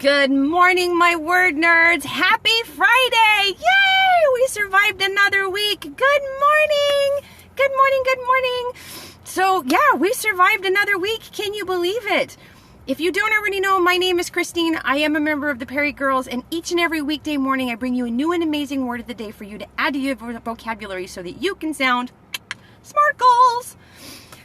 Good morning, my word nerds. Happy Friday. Yay! We survived another week. Good morning. Good morning, good morning. So, yeah, we survived another week. Can you believe it? If you don't already know, my name is Christine. I am a member of the Perry Girls, and each and every weekday morning I bring you a new and amazing word of the day for you to add to your vocabulary so that you can sound smart goals.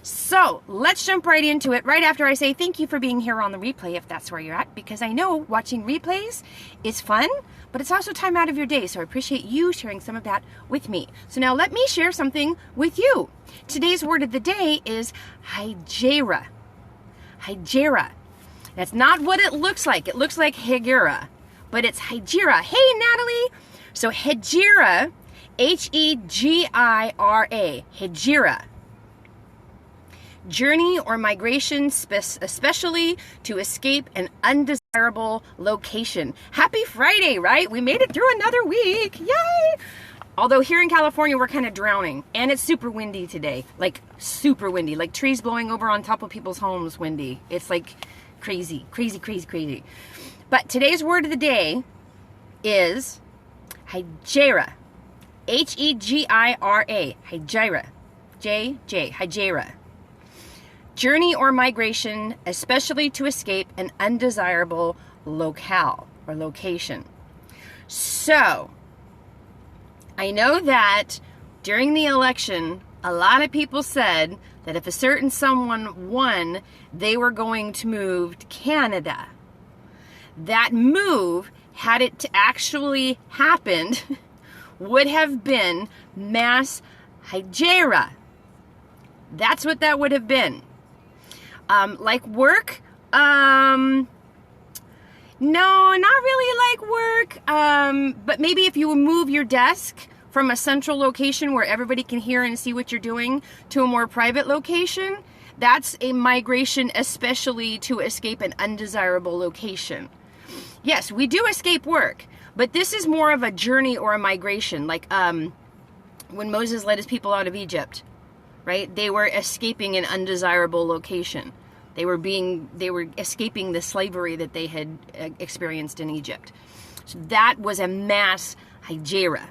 So let's jump right into it right after I say thank you for being here on the replay, if that's where you're at, because I know watching replays is fun, but it's also time out of your day. So I appreciate you sharing some of that with me. So now let me share something with you. Today's word of the day is Hegira. Hegira. That's not what it looks like. It looks like Hegira, but it's Hegira. Hey, Natalie. So Hegira, Hegira, Hegira. Journey or migration, especially to escape an undesirable location. Happy Friday, right? We made it through another week. Yay! Although here in California, we're kind of drowning. And it's super windy today. Like, super windy. Like trees blowing over on top of people's homes windy. It's like crazy, crazy, crazy, crazy. But today's word of the day is Hegira. Hegira. Hegira. Hegira. Journey or migration, especially to escape an undesirable locale or location. So, I know that during the election, a lot of people said that if a certain someone won, they were going to move to Canada. That move, had it to actually happened, would have been mass Hegira. That's what that would have been. Like work? No, not really like work. But maybe if you move your desk from a central location where everybody can hear and see what you're doing to a more private location, that's a migration, especially to escape an undesirable location. Yes, we do escape work, but this is more of a journey or a migration, like when Moses led his people out of Egypt, right? They were escaping an undesirable location. They were escaping the slavery that they had experienced in Egypt. So that was a mass Hegira.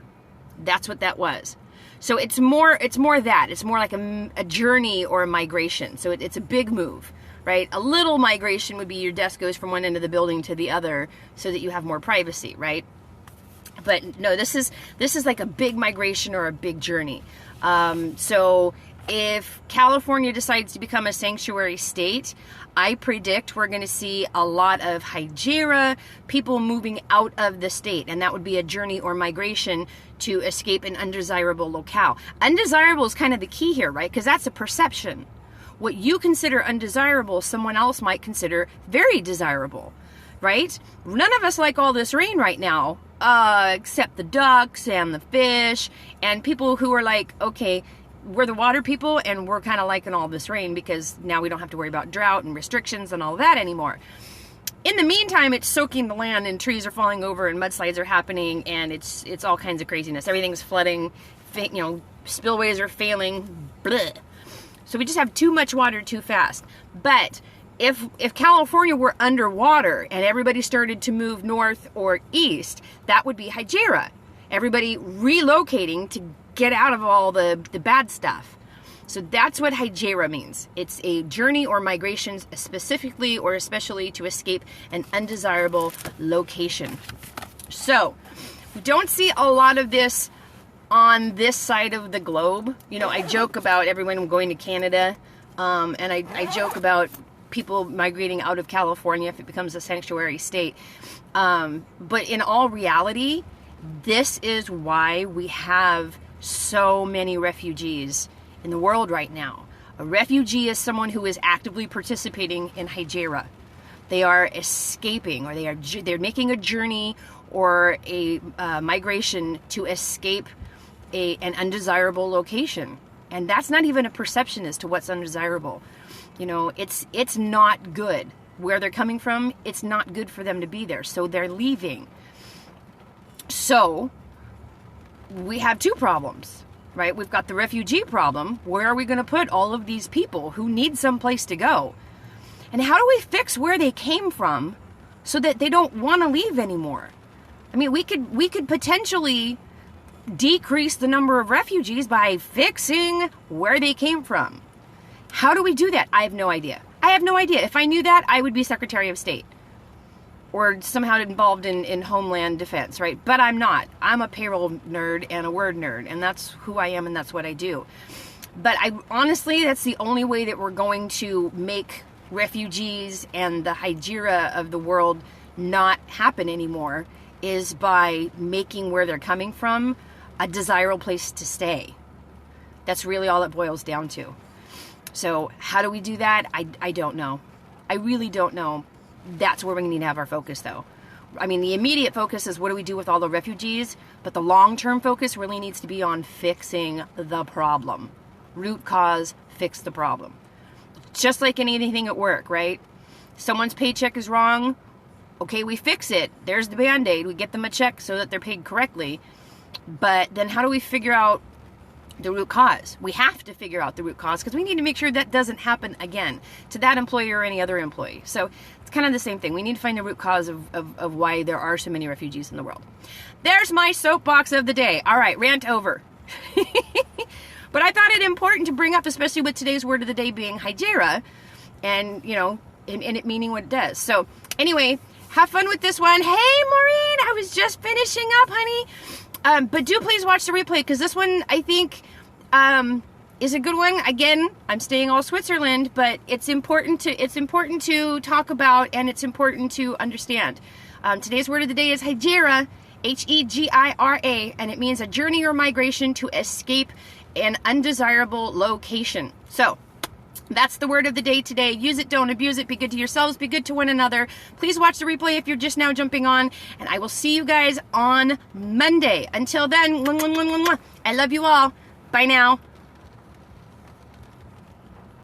That's what that was. So it's more that. It's more like a journey or a migration. So it's a big move, right? A little migration would be your desk goes from one end of the building to the other so that you have more privacy, right? But no, this is like a big migration or a big journey. So if California decides to become a sanctuary state, I predict we're going to see a lot of Hegira, people moving out of the state, and that would be a journey or migration to escape an undesirable locale. Undesirable is kind of the key here, right? Because that's a perception. What you consider undesirable, someone else might consider very desirable, right? None of us like all this rain right now, except the ducks and the fish and people who are like, okay, we're the water people and we're kind of liking all this rain because now we don't have to worry about drought and restrictions and all that anymore. In the meantime, it's soaking the land and trees are falling over and mudslides are happening and it's all kinds of craziness. Everything's flooding, spillways are failing, bleh. So we just have too much water too fast. But if California were underwater and everybody started to move north or east, that would be Hegira. Everybody relocating to get out of all the bad stuff. So that's what Hegira means. It's a journey or migration specifically or especially to escape an undesirable location. So we don't see a lot of this on this side of the globe. You know, I joke about everyone going to Canada, and I joke about people migrating out of California if it becomes a sanctuary state. But in all reality, this is why we have so many refugees in the world right now. A refugee is someone who is actively participating in Hegira. They are escaping, or they're making a journey or a migration to escape an undesirable location. And that's not even a perception as to what's undesirable. You know, it's not good. Where they're coming from, it's not good for them to be there. So they're leaving. So we have two problems, right? We've got the refugee problem. Where are we going to put all of these people who need some place to go? And how do we fix where they came from so that they don't want to leave anymore. I mean, we could potentially decrease the number of refugees by fixing where they came from. How do we do that? I have no idea. I have no idea. If I knew that, I would be Secretary of State or somehow involved in Homeland Defense, right? But I'm not. I'm a payroll nerd and a word nerd, and that's who I am and that's what I do. But honestly, that's the only way that we're going to make refugees and the Hegira of the world not happen anymore, is by making where they're coming from a desirable place to stay. That's really all it boils down to. So how do we do that? I don't know. I really don't know. That's where we need to have our focus, though. I mean, the immediate focus is what do we do with all the refugees, but the long-term focus really needs to be on fixing the problem. Root cause, fix the problem. Just like anything at work, right? Someone's paycheck is wrong. Okay, we fix it. There's the Band-Aid. We get them a check so that they're paid correctly. But then how do we figure out the root cause? We have to figure out the root cause because we need to make sure that doesn't happen again to that employee or any other employee. So it's kind of the same thing. We need to find the root cause of why there are so many refugees in the world. There's my soapbox of the day. All right, rant over. But I thought it important to bring up, especially with today's word of the day being Hegira, and, you know, and it meaning what it does. So anyway, have fun with this one. Hey, Maureen, I was just finishing up, honey. But do please watch the replay, because this one, I think, is a good one. Again, I'm staying all Switzerland, but it's important to talk about, and it's important to understand. Today's word of the day is Hegira, Hegira, and it means a journey or migration to escape an undesirable location. So that's the word of the day today. Use it, don't abuse it. Be good to yourselves, be good to one another. Please watch the replay if you're just now jumping on, and I will see you guys on Monday. Until then, I love you all. Bye now.